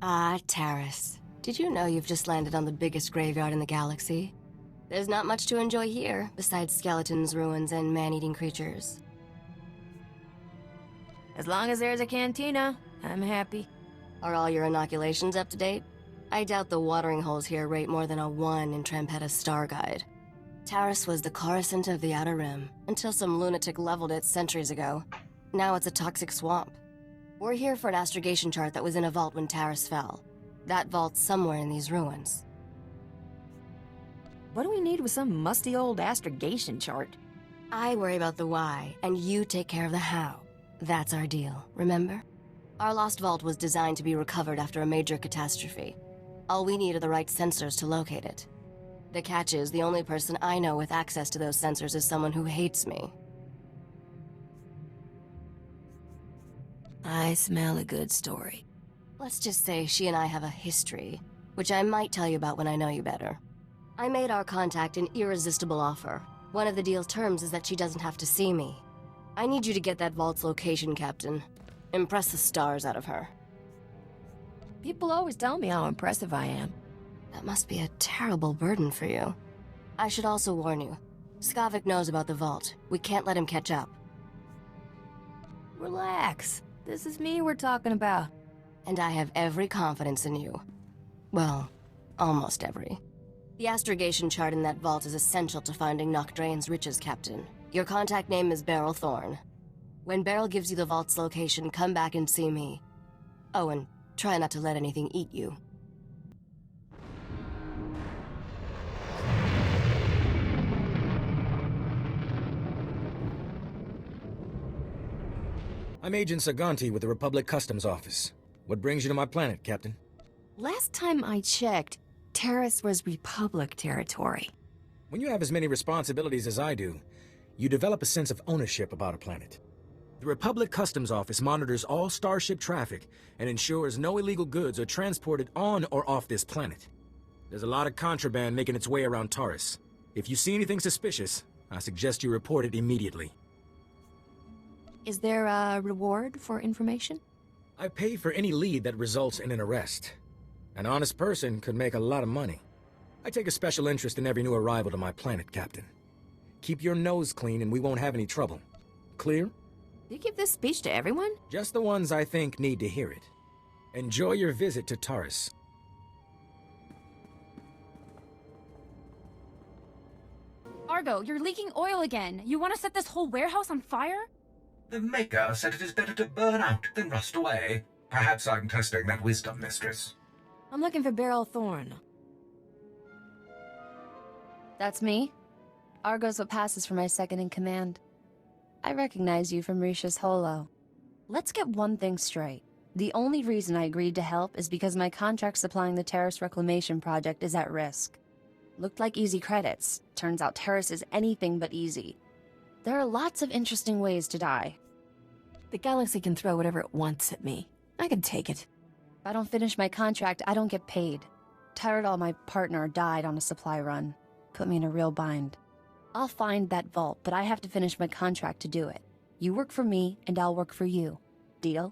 Ah, Taris. Did you know you've just landed on the biggest graveyard in the galaxy? There's not much to enjoy here, besides skeletons, ruins, and man-eating creatures. As long as there's a cantina, I'm happy. Are all your inoculations up to date? I doubt the watering holes here rate more than a 1 in Trampetta's star guide. Taris was the Coruscant of the Outer Rim, until some lunatic leveled it centuries ago. Now it's a toxic swamp. We're here for an astrogation chart that was in a vault when Taris fell. That vault's somewhere in these ruins. What do we need with some musty old astrogation chart? I worry about the why, and you take care of the how. That's our deal, remember? Our lost vault was designed to be recovered after a major catastrophe. All we need are the right sensors to locate it. The catch is, the only person I know with access to those sensors is someone who hates me. I smell a good story. Let's just say she and I have a history, which I might tell you about when I know you better. I made our contact an irresistible offer. One of the deal's terms is that she doesn't have to see me. I need you to get that vault's location, Captain. Impress the stars out of her. People always tell me how impressive I am. That must be a terrible burden for you. I should also warn you. Skavik knows about the vault. We can't let him catch up. Relax. This is me we're talking about. And I have every confidence in you. Well, almost every. The astrogation chart in that vault is essential to finding Nocdrane's riches, Captain. Your contact name is Beryl Thorne. When Beryl gives you the vault's location, come back and see me. Oh, and try not to let anything eat you. I'm Agent Saganti with the Republic Customs Office. What brings you to my planet, Captain? Last time I checked, Taris was Republic territory. When you have as many responsibilities as I do, you develop a sense of ownership about a planet. The Republic Customs Office monitors all starship traffic and ensures no illegal goods are transported on or off this planet. There's a lot of contraband making its way around Taris. If you see anything suspicious, I suggest you report it immediately. Is there a reward for information? I pay for any lead that results in an arrest. An honest person could make a lot of money. I take a special interest in every new arrival to my planet, Captain. Keep your nose clean and we won't have any trouble. Clear? You give this speech to everyone? Just the ones I think need to hear it. Enjoy your visit to Taris. Argo, you're leaking oil again. You want to set this whole warehouse on fire? The Maker said it is better to burn out than rust away. Perhaps I'm testing that wisdom, Mistress. I'm looking for Beryl Thorne. That's me. Argo's what passes for my second-in-command. I recognize you from Risha's holo. Let's get one thing straight. The only reason I agreed to help is because my contract supplying the Terrace Reclamation Project is at risk. Looked like easy credits. Turns out Terrace is anything but easy. There are lots of interesting ways to die. The galaxy can throw whatever it wants at me. I can take it. If I don't finish my contract, I don't get paid. Tyrodal, my partner, died on a supply run. Put me in a real bind. I'll find that vault, but I have to finish my contract to do it. You work for me, and I'll work for you. Deal?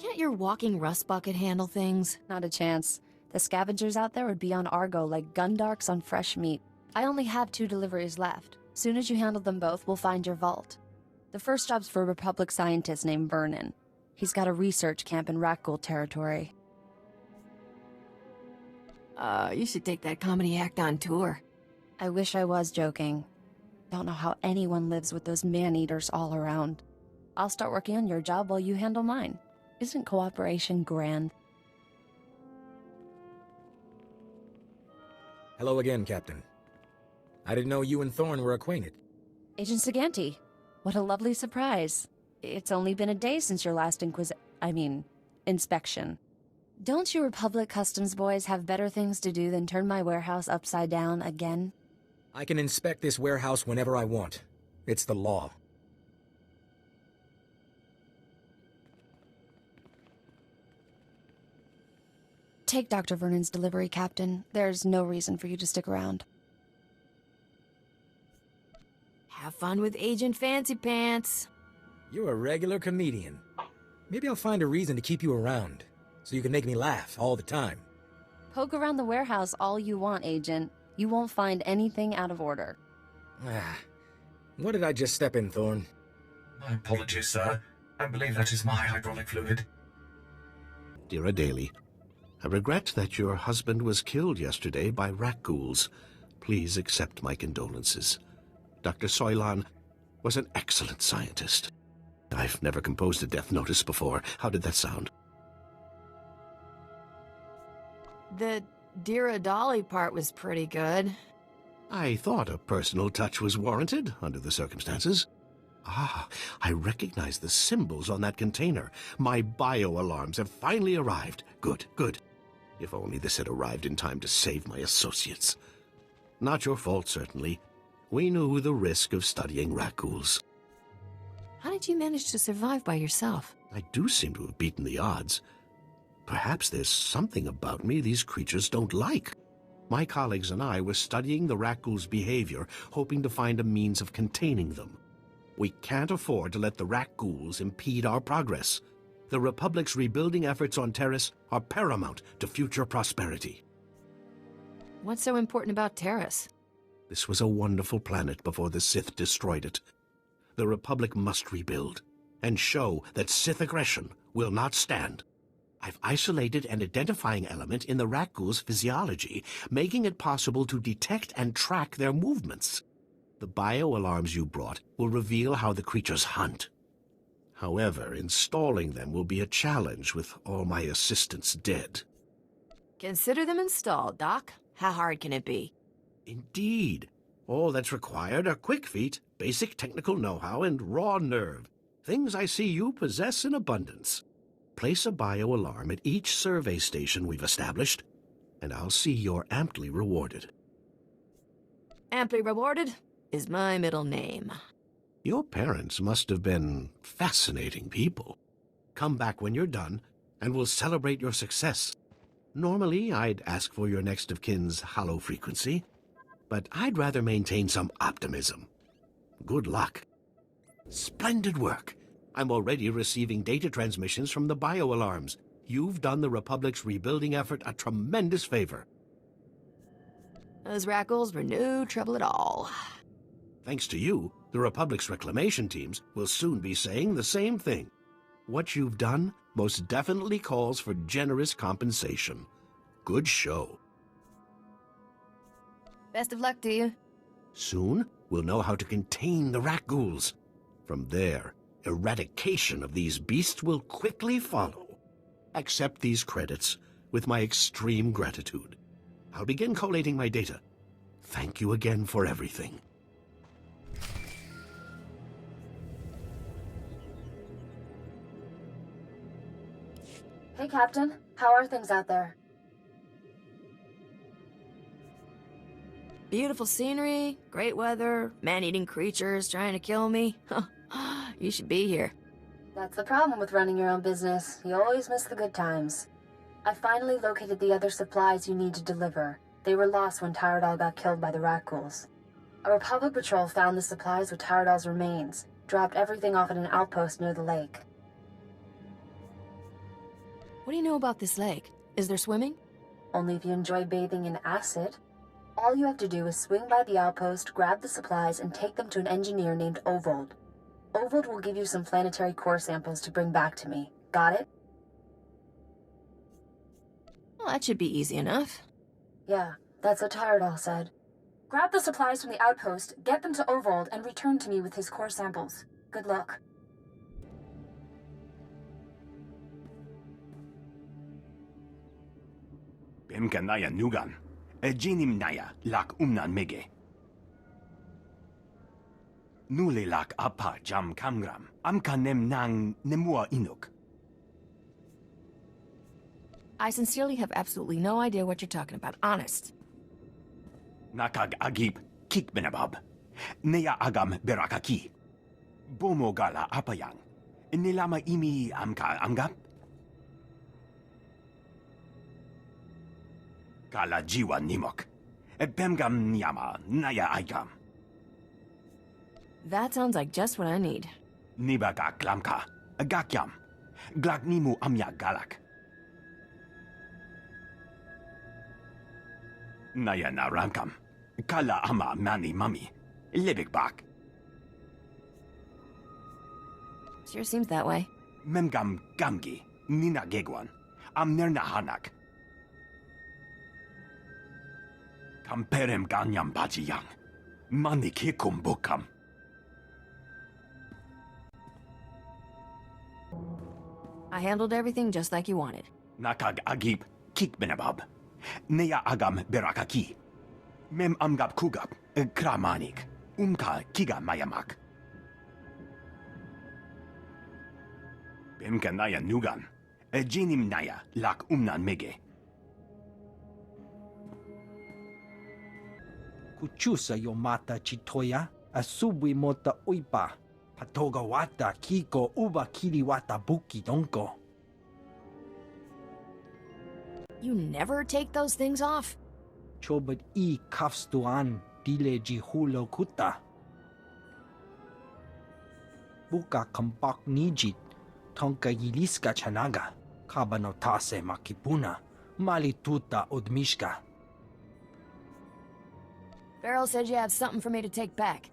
Can't your walking rust bucket handle things? Not a chance. The scavengers out there would be on Argo like gundarks on fresh meat. I only have 2 deliveries left. Soon as you handle them both, we'll find your vault. The first job's for a Republic scientist named Vernon. He's got a research camp in Rakghoul territory. You should take that comedy act on tour. I wish I was joking. Don't know how anyone lives with those man-eaters all around. I'll start working on your job while you handle mine. Isn't cooperation grand? Hello again, Captain. I didn't know you and Thorne were acquainted. Agent Saganti. What a lovely surprise. It's only been a day since your last inspection. Don't you Republic Customs boys have better things to do than turn my warehouse upside down again? I can inspect this warehouse whenever I want. It's the law. Take Dr. Vernon's delivery, Captain. There's no reason for you to stick around. Have fun with Agent Fancy Pants. You're a regular comedian. Maybe I'll find a reason to keep you around, so you can make me laugh all the time. Poke around the warehouse all you want, Agent. You won't find anything out of order. What did I just step in, Thorne? My apologies, sir. I believe that is my hydraulic fluid. Dear Daly, I regret that your husband was killed yesterday by rat ghouls. Please accept my condolences. Dr. Soilan was an excellent scientist. I've never composed a death notice before. How did that sound? The Dear Dolly part was pretty good. I thought a personal touch was warranted under the circumstances. Ah, I recognize the symbols on that container. My bio-alarms have finally arrived. Good, good. If only this had arrived in time to save my associates. Not your fault, certainly. We knew the risk of studying rat ghouls. How did you manage to survive by yourself? I do seem to have beaten the odds. Perhaps there's something about me these creatures don't like. My colleagues and I were studying the rat ghouls' behavior, hoping to find a means of containing them. We can't afford to let the rat ghouls impede our progress. The Republic's rebuilding efforts on Terrace are paramount to future prosperity. What's so important about Terrace? This was a wonderful planet before the Sith destroyed it. The Republic must rebuild, and show that Sith aggression will not stand. I've isolated an identifying element in the rat ghouls' physiology, making it possible to detect and track their movements. The bio-alarms you brought will reveal how the creatures hunt. However, installing them will be a challenge with all my assistants dead. Consider them installed, Doc. How hard can it be? Indeed. All that's required are quick feet, basic technical know-how, and raw nerve. Things I see you possess in abundance. Place a bio-alarm at each survey station we've established, and I'll see you're amply rewarded. Amply rewarded is my middle name. Your parents must have been fascinating people. Come back when you're done, and we'll celebrate your success. Normally, I'd ask for your next of kin's hollow frequency, but I'd rather maintain some optimism. Good luck. Splendid work. I'm already receiving data transmissions from the bio-alarms. You've done the Republic's rebuilding effort a tremendous favor. Those rat ghouls were no trouble at all. Thanks to you, the Republic's reclamation teams will soon be saying the same thing. What you've done most definitely calls for generous compensation. Good show. Best of luck to you. Soon, we'll know how to contain the rat ghouls. From there, eradication of these beasts will quickly follow. Accept these credits with my extreme gratitude. I'll begin collating my data. Thank you again for everything. Hey, Captain. How are things out there? Beautiful scenery, great weather, man-eating creatures trying to kill me. You should be here. That's the problem with running your own business. You always miss the good times. I finally located the other supplies you need to deliver. They were lost when Tyradol got killed by the rat ghouls. A Republic patrol found the supplies with Tyradol's remains, dropped everything off at an outpost near the lake. What do you know about this lake? Is there swimming? Only if you enjoy bathing in acid. All you have to do is swing by the outpost, grab the supplies, and take them to an engineer named Ovold. Ovold will give you some planetary core samples to bring back to me. Got it? Well, that should be easy enough. Yeah, that's what Tyradol said. Grab the supplies from the outpost, get them to Ovold, and return to me with his core samples. Good luck. Bemkanaya nugan. Ejinim naya lak umnan mege. Nule lak apa jam kamgram. Amkanem nang nemua inuk. I sincerely have absolutely no idea what you're talking about, honest. Nakag agip kik benabab. Neya agam berakaki. Bomo gala apayang. Nilama imi amka amgap. Kala jiwa nimok. Bemgam nyama naya aigam. That sounds like just what I need. Nibaga klamka. Agakyam. Glagnimu amya galak. Naya narankam. Kala ama mani mami. Libik bak. Sure seems that way. Memgam gamgi. Nina gegwan. Amnerna hanak. Kamperem ganyam bajiyang. Mani kikum bukam. I handled everything just like you wanted. Nakag agib kik benabab. Neya agam berakaki. Mem amgab kugab kramanik. Umka kiga mayamak. Bemka naya nugan. Jinim naya lak umnan mege. Kuchusa yo mata chitoya, asubwi mota uipa, patoga wata kiko uba kiri wata buki donko. You never take those things off? Chobad I kafstuan dile jihulo kuta. Buka kampak nijit, tonka yiliska chanaga, kabano tase makipuna, malituta odmishka. Beryl said you have something for me to take back.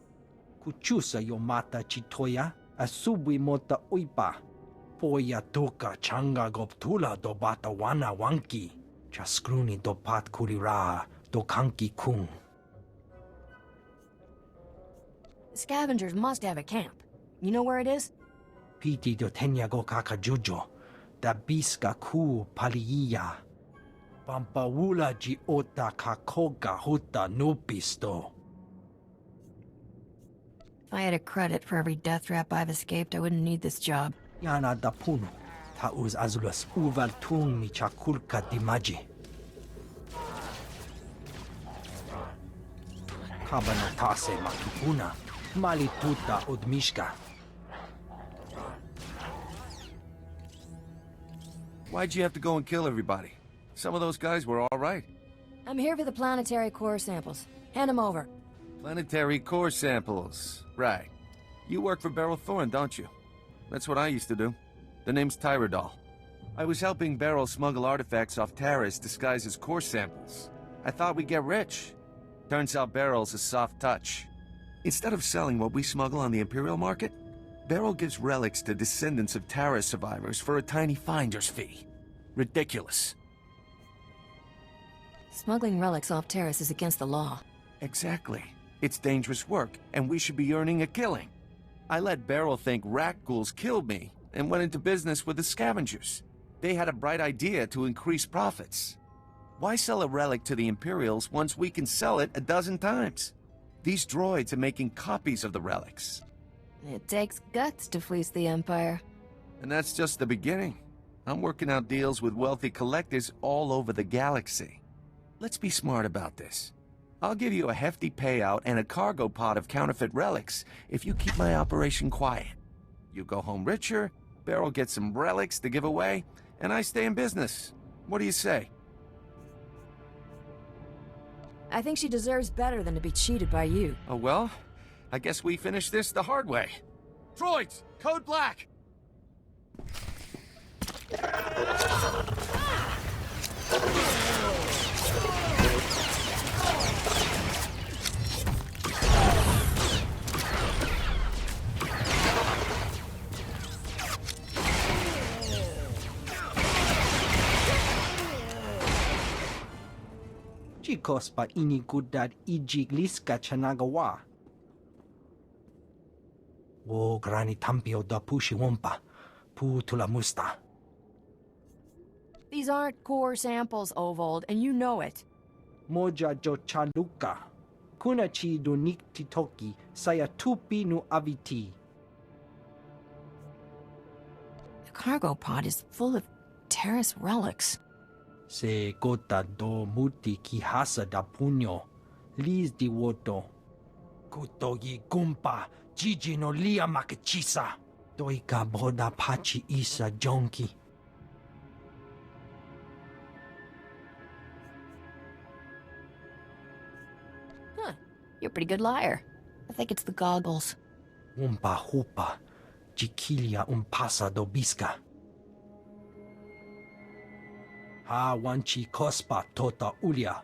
Kuchusa yo mata chitoya, asubwi mota uipa. Poya toka changa goptula do bata wana wanki. Chaskruni do pat kulira do kanki kung. The scavengers must have a camp. You know where it is? Piti do tenya go kaka jojo. Da biska ku paliya. Pampawula ji ota kakoga huta nupisto. If I had a credit for every death trap I've escaped, I wouldn't need this job. Yana da puno. Ta uz azulas uval tung mi chakulka dimaji. Kabana tase makipuna. Malituta odmishka. Why'd you have to go and kill everybody? Some of those guys were all right. I'm here for the planetary core samples. Hand them over. Planetary core samples. Right. You work for Beryl Thorne, don't you? That's what I used to do. The name's Tyrodol. I was helping Beryl smuggle artifacts off Taris disguised as core samples. I thought we'd get rich. Turns out Beryl's a soft touch. Instead of selling what we smuggle on the Imperial market, Beryl gives relics to descendants of Taris survivors for a tiny finder's fee. Ridiculous. Smuggling relics off Taris is against the law. Exactly. It's dangerous work, and we should be earning a killing. I let Beryl think rat ghouls killed me, and went into business with the scavengers. They had a bright idea to increase profits. Why sell a relic to the Imperials once we can sell it a dozen times? These droids are making copies of the relics. It takes guts to fleece the Empire. And that's just the beginning. I'm working out deals with wealthy collectors all over the galaxy. Let's be smart about this. I'll give you a hefty payout and a cargo pod of counterfeit relics if you keep my operation quiet. You go home richer, Beryl gets some relics to give away, and I stay in business. What do you say? I think she deserves better than to be cheated by you. Oh well, I guess we finish this the hard way. Droids, code black! Chicos pa inigudad ijigliska chanagawa. Wo grani tampio da pushi wompa. Pu tula musta. These aren't core samples, Ovold, and you know it. Moja jo chaluka. Kunachi do niktitoki saya tupi nu aviti. The cargo pod is full of Taris relics. Se gota do muti ki hasa da puño. Liz di woto. Kuto yi gumpa. Gigi no lia makachisa. Doika boda pachi isa jonki. Huh. You're a pretty good liar. I think it's the goggles. Umpa hupa. Jikilia pasa do biska. Ha wanchi kospa tota ulia.